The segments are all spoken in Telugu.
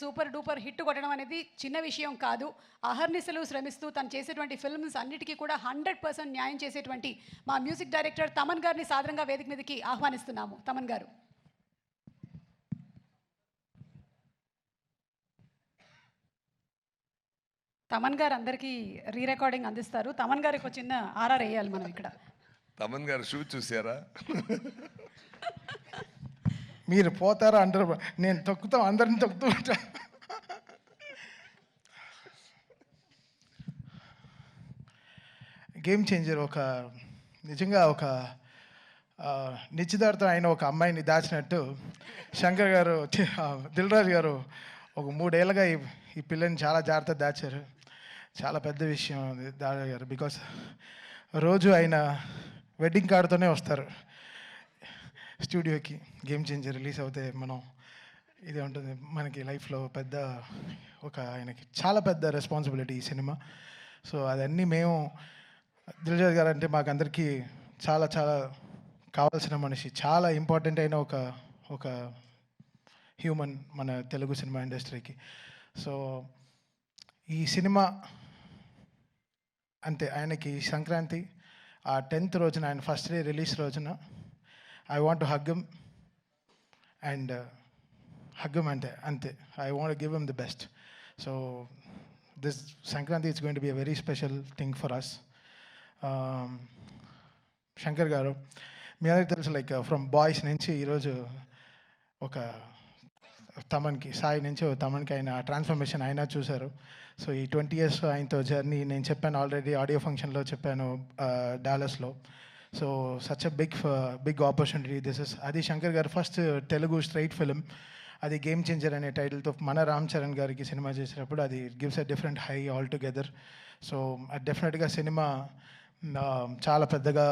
సూపర్ డూపర్ హిట్ కొట్టడం అనేది చిన్న విషయం కాదు. అహర్నిశలు శ్రమిస్తూ తను చేసేటువంటి ఫిల్మ్స్ అన్నిటికీ కూడా 100% న్యాయం చేసేటువంటి మా మ్యూజిక్ డైరెక్టర్ తమన్ గారిని సాదరంగా వేదిక మీదకి ఆహ్వానిస్తున్నాము. తమన్ గారు. తమన్ గారు అందరికీ రీ రికార్డింగ్ అందిస్తారు. తమన్ గారికి ఒక చిన్న ఆర్ఆర్ వేయాలి మనం ఇక్కడ. తమన్ గారు షూ చూసారా? మీరు పోతారా అంటారు, నేను తొక్కుతాం, అందరిని తొక్కుతూ ఉంటా. గేమ్ చేంజర్ నిజంగా ఒక నిశ్చితార్థం అయిన ఒక అమ్మాయిని దాచినట్టు శంకర్ గారు, దిల్ రాజు గారు ఒక 3 ఏళ్ళుగా ఈ పిల్లని చాలా జాగ్రత్తగా దాచారు. చాలా పెద్ద విషయం దాదా గారు. బికాస్ రోజు ఆయన వెడ్డింగ్ కార్డుతోనే వస్తారు స్టూడియోకి. గేమ్ చేంజర్ రిలీజ్ అవుతే ఇది ఉంటుంది మనకి లైఫ్లో పెద్ద ఆయనకి చాలా పెద్ద రెస్పాన్సిబిలిటీ ఈ సినిమా. సో అదన్నీ మేము దిల్రాజు గారు అంటే మాకు అందరికీ చాలా చాలా కావాల్సిన మనిషి, చాలా ఇంపార్టెంట్ అయిన ఒక హ్యూమన్ మన తెలుగు సినిమా ఇండస్ట్రీకి. సో ఈ సినిమా అంతే, ఆయనకి సంక్రాంతి ఆ 10th రోజున, ఆయన ఫస్ట్ డే రిలీజ్ రోజున I want to hug him and అంతే. I want to give him the best. So this Sankranti is going to be a very special thing for us. Shankar గారు మీ అందరికీ తెలుసు, లైక్ ఫ్రమ్ బాయ్స్ నుంచి ఈరోజు ఒక తమన్కి, సాయి నుంచి తమన్కి ఆయన ట్రాన్స్ఫర్మేషన్ అయినా చూశారు. సో ఈ 20 years ఆయనతో జర్నీ నేను చెప్పాను ఆల్రెడీ, ఆడియో ఫంక్షన్లో చెప్పాను డాలస్లో. So such a big opportunity this is. అది Shankar garu first Telugu straight film, అది గేమ్ చేంజర్ అనే టైటిల్తో మన రామ్ చరణ్ గారికి సినిమా చేసినప్పుడు అది gives a different high all together. So డెఫినెట్గా సినిమా చాలా పెద్దగా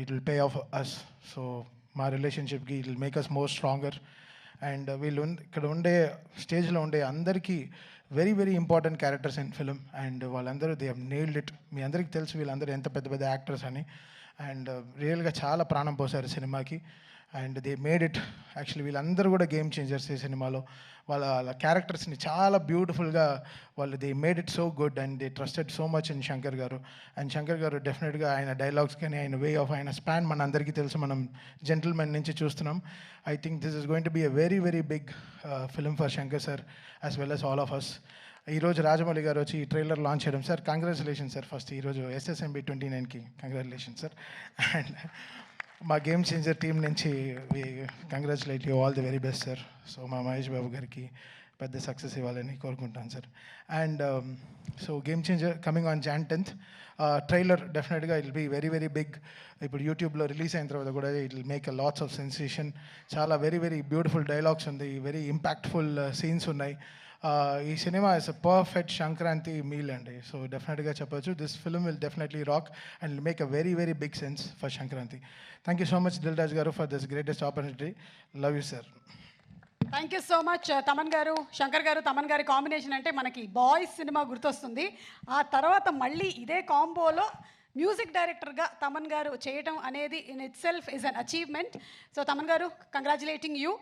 it will pay off us. So మా రిలేషన్షిప్కి it will make us more stronger. And ఇక్కడ స్టేజ్లో ఉండే అందరికీ very very important characters in film. And వాళ్ళందరూ దే హవ్ నెయిల్డ్ ఇట్. మీ అందరికీ తెలుసు వీళ్ళందరూ ఎంత పెద్ద పెద్ద యాక్టర్స్ అని. అండ్ రియల్గా చాలా ప్రాణం పోసారు సినిమాకి. And they made it. Actually వీళ్ళందరూ కూడా గేమ్ చేంజర్స్ ఈ సినిమాలో. వాళ్ళ క్యారెక్టర్స్ని చాలా బ్యూటిఫుల్గా they made it so good. And they trusted so much in Shankar గారు. అండ్ శంకర్ గారు డెఫినెట్గా ఆయన డైలాగ్స్ కానీ, ఆయన వే ఆఫ్, ఆయన స్పాన్ మన అందరికీ తెలుసు, మనం జెంటిల్మెన్ నుంచి చూస్తున్నాం. I think this is going to be a very very big film for Shankar sir as well as all of us. ఈరోజు రాజమౌళి గారు వచ్చి ఈ ట్రైలర్ లాంచ్ చేయడం, సార్ కంగ్రాచులేషన్ సార్. ఫస్ట్ ఈరోజు SSMB 29కి కంగ్రాచులేషన్ సార్. అండ్ మా గేమ్ చేంజర్ టీం నుంచి congratulate you, all the very best sir. So మా మహేష్ బాబు గారికి పెద్ద సక్సెస్ ఇవ్వాలని కోరుకుంటాను sir. And so game changer coming on Jan 10th. Trailer డెఫినెట్గా it will be very very big. ఇప్పుడు యూట్యూబ్లో రిలీజ్ అయిన తర్వాత కూడా it will make a lots of sensation. చాలా వెరీ వెరీ బ్యూటిఫుల్ డైలాగ్స్ ఉంది, వెరీ ఇంపాక్ట్ఫుల్ సీన్స్ ఉన్నాయి. ఈ సినిమా is a perfect Sankranti meal అండి. సో డెఫినెట్గా చెప్పొచ్చు this film will definitely rock and make a very very big sense for Sankranti. Thank you so much Dil Raju garu for this greatest opportunity. Love you sir. Thank you so much Thaman గారు. శంకర్ గారు తమన్ గారి కాంబినేషన్ అంటే మనకి బాయ్స్ సినిమా గుర్తొస్తుంది. ఆ తర్వాత మళ్ళీ ఇదే కాంబోలో మ్యూజిక్ డైరెక్టర్గా తమన్ గారు చేయటం అనేది in it self is an achievement. So Thaman గారు, కంగ్రాచులేటింగ్ యూ.